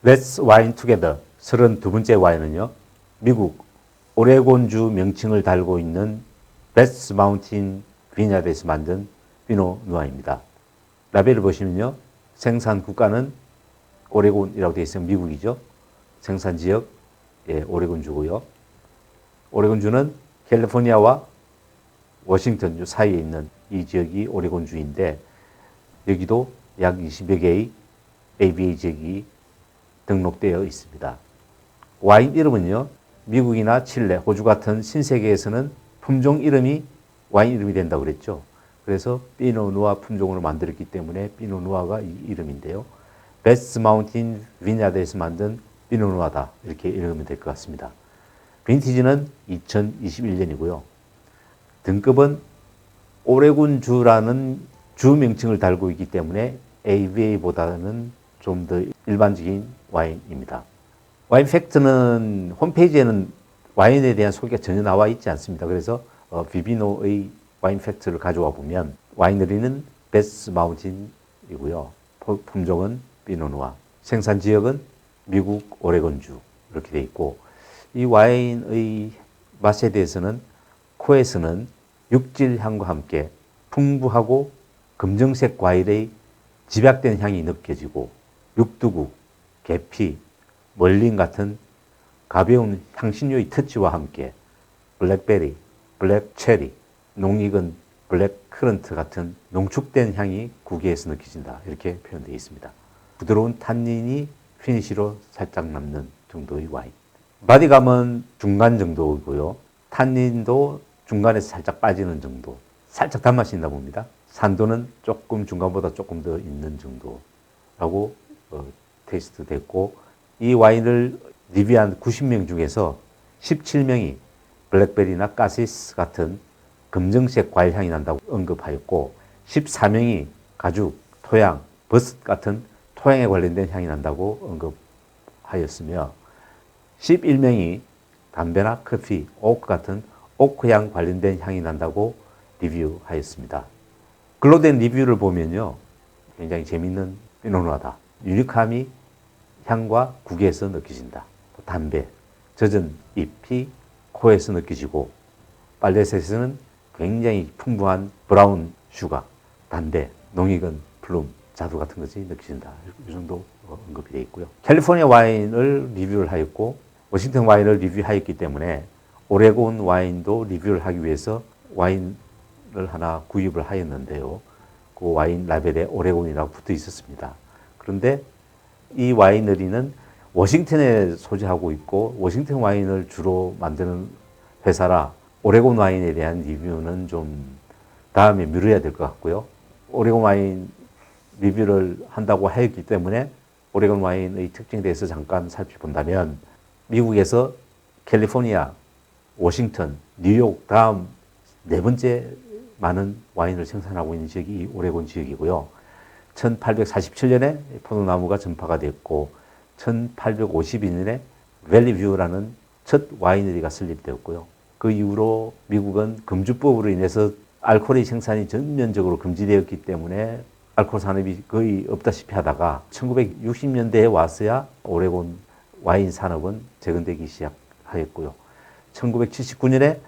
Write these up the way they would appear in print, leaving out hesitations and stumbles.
Let's Wine Together 32번째 와인은요, 미국 오레곤주 명칭을 달고 있는 베스 마운틴 비냐드에서 만든 피노 누아입니다. 라벨을 보시면요, 생산 국가는 오레곤이라고 되어 있으면 미국이죠. 생산 지역, 오레곤주고요. 오레곤주는 캘리포니아와 워싱턴주 사이에 있는 이 지역이 오레곤주인데, 여기도 약 20여 개의 ABA 지역이 등록되어 있습니다. 와인 이름은요, 미국이나 칠레, 호주 같은 신세계에서는 품종 이름이 와인 이름이 된다고 그랬죠. 그래서 피노누아 품종으로 만들었기 때문에 피노누아가 이 이름인데요. 베스 마운틴 비냐드에서 만든 피노누아다, 이렇게 읽으면 될 것 같습니다. 빈티지는 2021년이고요. 등급은 오레곤주라는 주 명칭을 달고 있기 때문에 ABA보다는 좀 더 일반적인 와인입니다. 와인 팩트는 홈페이지에는 와인에 대한 소개가 전혀 나와 있지 않습니다. 그래서 비비노의 와인 팩트를 가져와 보면 와이너리는 베스 마운틴이고요. 품종은 피노누아, 생산 지역은 미국 오레곤주 이렇게 되어 있고, 이 와인의 맛에 대해서는 코에서는 육질 향과 함께 풍부하고 검정색 과일의 집약된 향이 느껴지고, 육두국, 계피, 멀린 같은 가벼운 향신료의 터치와 함께 블랙베리, 블랙체리, 농익은 블랙커런트 같은 농축된 향이 국에서 느껴진다, 이렇게 표현되어 있습니다. 부드러운 탄닌이 피니쉬로 살짝 남는 정도의 와인. 바디감은 중간 정도이고요. 탄닌도 중간에서 살짝 빠지는 정도. 살짝 단맛이 있나 봅니다. 산도는 조금 중간보다 조금 더 있는 정도라고 테이스트 됐고, 이 와인을 리뷰한 90명 중에서 17명이 블랙베리나 카시스 같은 검정색 과일 향이 난다고 언급하였고, 14명이 가죽, 토양, 버섯 같은 토양에 관련된 향이 난다고 언급하였으며, 11명이 담배나 커피, 오크 같은 오크향 관련된 향이 난다고 리뷰하였습니다. 글로 된 리뷰를 보면요, 굉장히 재밌는 피노누아다. 유니크함이 향과 국에서 느껴진다. 담배, 젖은 잎이 코에서 느껴지고, 빨래색에서는 굉장히 풍부한 브라운 슈가, 담배, 농익은 플룸, 자두 같은 것이 느껴진다. 이 정도 언급이 되어 있고요. 캘리포니아 와인을 리뷰를 하였고, 워싱턴 와인을 리뷰하였기 때문에 오레곤 와인도 리뷰를 하기 위해서 와인을 하나 구입을 하였는데요. 그 와인 라벨에 오레곤이라고 붙어 있었습니다. 그런데 이 와이너리는 워싱턴에 소재하고 있고, 워싱턴 와인을 주로 만드는 회사라 오레곤 와인에 대한 리뷰는 좀 다음에 미뤄야 될 것 같고요. 오레곤 와인 리뷰를 한다고 하였기 때문에 오레곤 와인의 특징에 대해서 잠깐 살펴본다면, 미국에서 캘리포니아, 워싱턴, 뉴욕 다음 네 번째 많은 와인을 생산하고 있는 지역이 이 오레곤 지역이고요. 1847년에 포도나무가 전파가 됐고, 1852년에 밸리뷰라는 첫 와이너리가 설립되었고요. 그 이후로 미국은 금주법으로 인해서 알코올의 생산이 전면적으로 금지되었기 때문에 알코올 산업이 거의 없다시피 하다가 1960년대에 와서야 오레곤 와인 산업은 재건되기 시작하였고요. 1979년에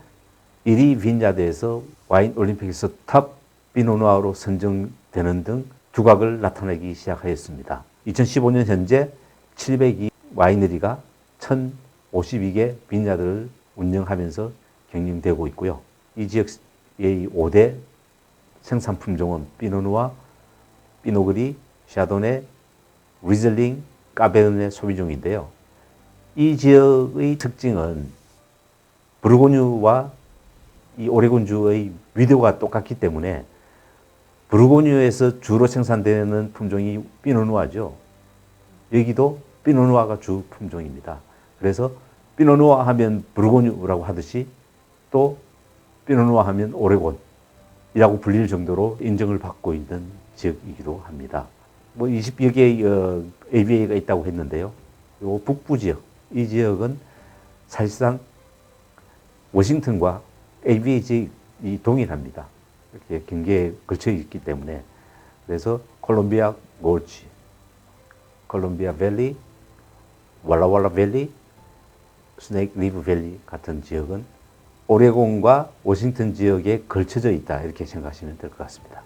1위 빈야드에서 와인 올림픽에서 탑 피노누아로 선정되는 등 두각을 나타내기 시작하였습니다. 2015년 현재 702 와이너리가 1052개 빈야드를 운영하면서 경영되고 있고요. 이 지역의 5대 생산 품종은 피노누아, 피노그리, 샤도네, 리즐링, 까베르네 소비종인데요. 이 지역의 특징은 부르고뉴와 이 오레곤주의 위도가 똑같기 때문에 부르고뉴에서 주로 생산되는 품종이 피노누아죠. 여기도 피노누아가 주 품종입니다. 그래서 피노누아 하면 부르고뉴라고 하듯이 또 피노누아 하면 오레곤이라고 불릴 정도로 인정을 받고 있는 지역이기도 합니다. 뭐 20여 개의 ABA가 있다고 했는데요. 요 북부 지역, 이 지역은 사실상 워싱턴과 ABA 지역이 동일합니다. 이렇게 경계에 걸쳐 있기 때문에. 그래서 콜롬비아 고치, 콜롬비아 밸리, 왈라왈라 밸리, 스네이크 리브 밸리 같은 지역은 오레곤과 워싱턴 지역에 걸쳐져 있다. 이렇게 생각하시면 될 것 같습니다.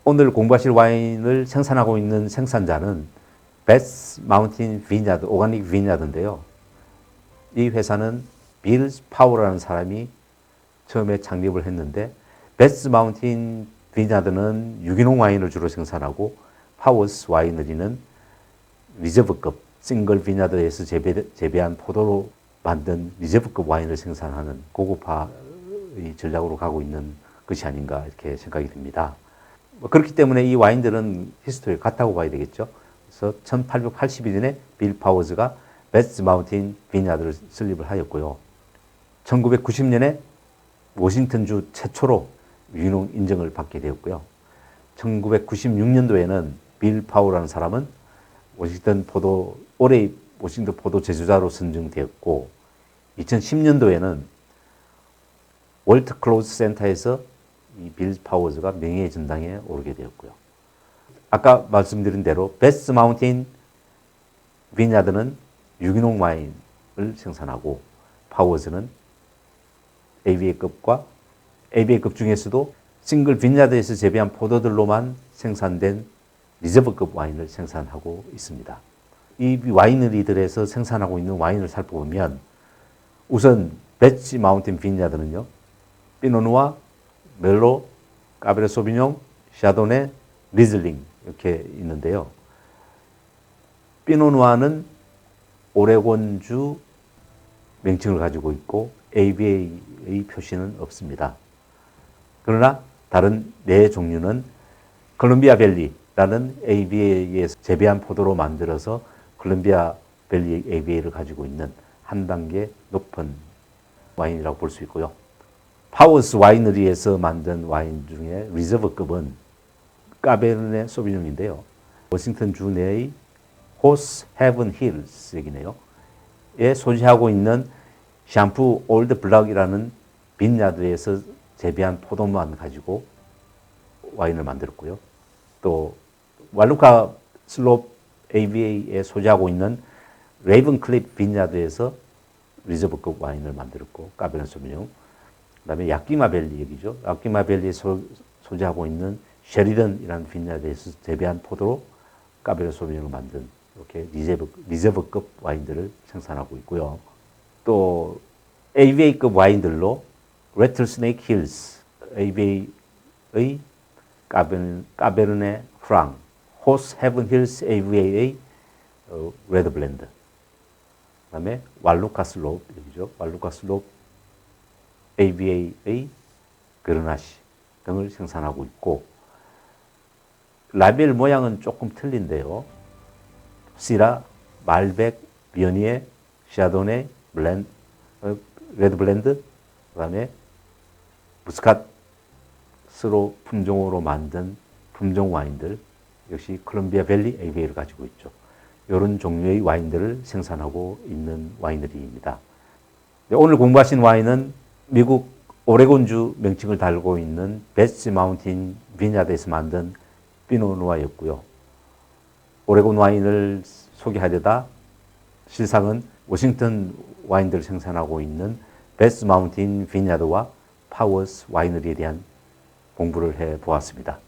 오늘 공부하실 와인을 생산하고 있는 생산자는 베스 마운틴 비냐드, 오가닉 비냐드인데요. 이 회사는 빌 파워라는 사람이 처음에 창립을 했는데 베스 마운틴 비냐드는 유기농 와인을 주로 생산하고 파워스 와이너리는 리저브급 싱글 비냐드에서 재배한 포도로 만든 리저브급 와인을 생산하는 고급화의 전략으로 가고 있는 것이 아닌가 이렇게 생각이 듭니다. 그렇기 때문에 이 와인들은 히스토리가 같다고 봐야 되겠죠. 그래서 1882년에 빌 파워즈가 베스 마운틴 비냐드를 설립을 하였고요. 1990년에 워싱턴주 최초로 유기농 인정을 받게 되었고요. 1996년도에는 빌 파워라는 사람은 올해의 워싱턴 포도 제조자로 선정되었고 2010년도에는 월트 클로즈 센터에서 이 빌 파워즈가 명예의 전당에 오르게 되었고요. 아까 말씀드린 대로 베스 마운틴 비냐드는 유기농 와인을 생산하고 파워즈는 ABA급과 ABA급 중에서도 싱글 빈야드에서 재배한 포도들로만 생산된 리저브급 와인을 생산하고 있습니다. 이 와이너리들에서 생산하고 있는 와인을 살펴보면 우선 베스 마운틴 빈야드는요. 피노누아, 멜로, 까베르 소비뇽, 샤도네, 리즐링 이렇게 있는데요. 피노누아는 오레곤주 명칭을 가지고 있고 ABA의 표시는 없습니다. 그러나 다른 네 종류는 콜롬비아 밸리라는 ABA에서 재배한 포도로 만들어서 콜롬비아 밸리 ABA를 가지고 있는 한 단계 높은 와인이라고 볼 수 있고요. 파워스 와이너리에서 만든 와인 중에 리저브급은 까베르네 소비뇽인데요. 워싱턴 주 내의 호스 헤븐 힐스이네요. 에 소지하고 있는 샴푸 올드 블럭이라는 빈야드에서 재배한 포도만 가지고 와인을 만들었고요. 또 왈루카 슬롭 ABA에 소지하고 있는 레이븐 클립 빈야드에서 리저브급 와인을 만들었고 까베르네 소비뇽. 그다음에 야끼마 밸리 여기죠. 야끼마 밸리에 소지하고 있는 셰리던이라는 빈야드에서 재배한 포도로 까베르네 소비뇽을 만든 이렇게 리저브급 와인들을 생산하고 있고요. 또 ABA급 와인들로 레틀스네이크 힐스 ABA의 까베르네 프랑, 호스 헤븐 힐스 ABA의 레드 블렌드, 그다음에 왈루카 슬롭 여기죠. 왈루카 슬롭 ABA의 그르나시 등을 생산하고 있고 라벨 모양은 조금 틀린데요. 시라, 말백, 비어니에, 샤도네, 레드 블렌드, 그다음에 무스카스로 품종으로 만든 품종 와인들 역시 콜롬비아 밸리 ABA를 가지고 있죠. 이런 종류의 와인들을 생산하고 있는 와이너리입니다. 오늘 공부하신 와인은 미국 오레곤주 명칭을 달고 있는 베스 마운틴 비냐드에서 만든 피노누아였고요. 오레곤 와인을 소개하려다 실상은 워싱턴 와인들을 생산하고 있는 베스 마운틴 비냐드와 파워스 와이너리에 대한 공부를 해 보았습니다.